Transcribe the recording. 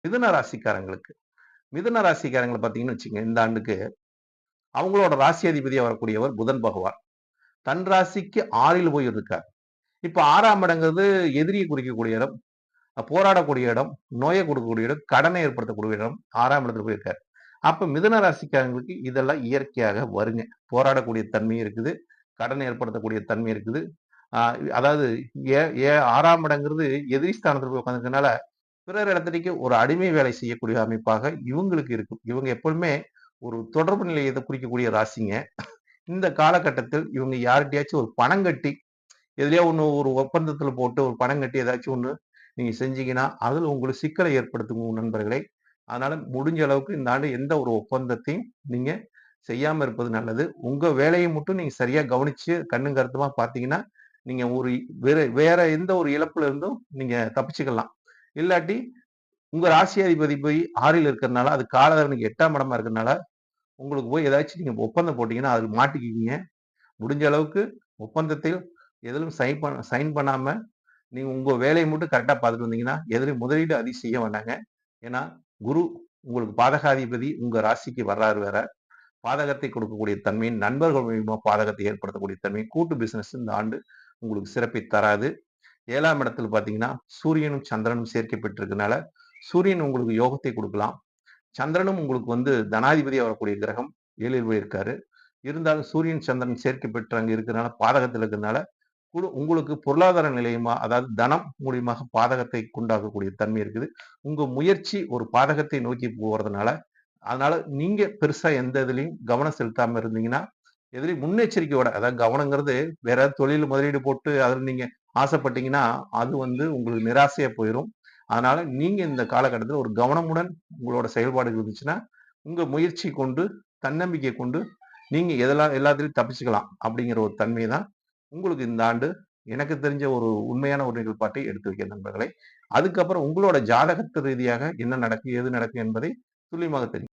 மிதுன ராசிக்காரங்களுக்கு. மிதுன ராசிக்காரங்கள பார்த்தீங்கன்னு வச்சுக்கங்க, இந்த ஆண்டுக்கு அவங்களோட ராசி அதிபதியா வரக்கூடியவர் புதன் பகவான். தன் ராசிக்கு 6ல் போய் இருக்கார். இப்ப 6ஆம் இடங்கிறது எதிரிய குறிக்கக்கூடிய இடம், போராடக்கூடிய இடம், நோய கொடுக்கக்கூடிய இடம், கடனை ஏற்படுத்தக்கூடிய இடம் 6ஆம் இடத்துல போய் இருக்காரு. அப்ப மிதுன ராசிக்காரங்களுக்கு இதெல்லாம் இயற்கையாக வருங்க. போராடக்கூடிய தன்மை இருக்குது, கடன் ஏற்படுத்தக்கூடிய தன்மை இருக்குது. ஆ அதாவது ஏ ஏ 6ஆம் இடங்கிறது எதிரி ஸ்தானத்துல போய் உட்கார்ந்திருக்கனால, பிறர் இடத்திலேக்கு ஒரு அடிமை வேலை செய்யக்கூடிய அமைப்பாக இவங்களுக்கு இருக்கும். இவங்க எப்பொழுதுமே ஒரு தொடர்பு நிலையை குறிக்கக்கூடிய ராசிங்க. இந்த காலகட்டத்தில் இவங்க யார்கிட்டயாச்சும் ஒரு பணம் கட்டி, எதுலயோ ஒண்ணு ஒரு ஒப்பந்தத்துல போட்டு ஒரு பணம் கட்டி ஏதாச்சும் ஒண்ணு நீங்க செஞ்சீங்கன்னா, அதுல உங்களுக்கு சிக்கலை ஏற்படுத்தும் நண்பர்களே. அதனால முடிஞ்ச அளவுக்கு இந்த ஆண்டு எந்த ஒரு ஒப்பந்தத்தையும் நீங்க செய்யாம இருப்பது நல்லது. உங்க வேலைய மட்டும் நீங்க சரியா கவனிச்சு கண்ணும் கருத்துமா பார்த்தீங்கன்னா, நீங்க ஒரு வேற வேற எந்த ஒரு இழப்புல இருந்தும் நீங்க தப்பிச்சுக்கலாம். இல்லாட்டி உங்க ராசி அதிபதி போய் 6ல் இருக்கிறனால, அது காலதரனுக்கு 8ஆம் இடமா இருக்கிறனால, உங்களுக்கு போய் ஏதாச்சும் நீங்க ஒப்பந்தம் போட்டீங்கன்னா, அதுல மாட்டிக்குவீங்க. முடிஞ்ச அளவுக்கு ஒப்பந்தத்தில் எதிலும் சைன் பண்ணாம, நீங்க உங்க வேலைய மட்டும் கரெக்ட்டா பார்த்துட்டு வந்தீங்கன்னா, எதிலும் முதலீடு அதிகம் செய்ய வேண்டாங்க. ஏன்னா, குரு உங்களுக்கு பாதகாதிபதி உங்க ராசிக்கு வர்றாரு வேற. பாதகத்தை கொடுக்கக்கூடிய தன்மை, நண்பர்கள் மூலியமா பாதகத்தை ஏற்படுத்தக்கூடிய தன்மை, கூட்டு பிசினஸ் இந்த ஆண்டு உங்களுக்கு சிறப்பை தராது. 7ஆம் இடத்துல பார்த்தீங்கன்னா, சூரியனும் சந்திரனும் சேர்க்கை பெற்றிருக்கனால, சூரியன் உங்களுக்கு யோகத்தை குடுக்கலாம். சந்திரனும் உங்களுக்கு தனாதிபதியா வரக்கூடிய கிரகம் 7ல் போய் இருக்காரு. இருந்தாலும் சூரியன், சந்திரன் சேர்க்கை பெற்று அங்க இருக்கிறனால, பாதகத்துல இருக்கிறனால, உங்களுக்கு பொருளாதார நிலையமா அதாவது தனம் மூலியமாக பாதகத்தை உண்டாக்கக்கூடிய தன்மை இருக்குது. உங்க முயற்சி ஒரு பாதகத்தை நோக்கி போறதுனால, அதனால நீங்க பெருசா எந்த இதுலயும் கவனம் செலுத்தாம இருந்தீங்கன்னா, எதுலயும் முன்னெச்சரிக்கையோட அதாவது கவனங்கிறது வேற ஏதாவது தொழில்ல முதலீடு போட்டு அதுல நீங்க ஆசைப்பட்டீங்கன்னா, அது உங்களுக்கு நிராசையா போயிரும். அதனால நீங்க இந்த காலகட்டத்தில ஒரு கவனமுடன் உங்களோட செயல்பாடுகள் இருந்துச்சுன்னா, உங்க முயற்சி கொண்டு, தன்னம்பிக்கை கொண்டு நீங்க எல்லாத்துலயும் தப்பிச்சுக்கலாம். அப்படிங்கிற ஒரு தன்மை தான் உங்களுக்கு இந்த ஆண்டு எனக்கு தெரிஞ்ச ஒரு உண்மையான ஒரு நிகழ்பாட்டை எடுத்து வைக்கிறேன் நண்பர்களே. அதுக்கப்புறம் உங்களோட ஜாதகத்து ரீதியாக என்ன நடக்கும், ஏது நடக்கும் என்பதை துல்லியமாக தெரியும்.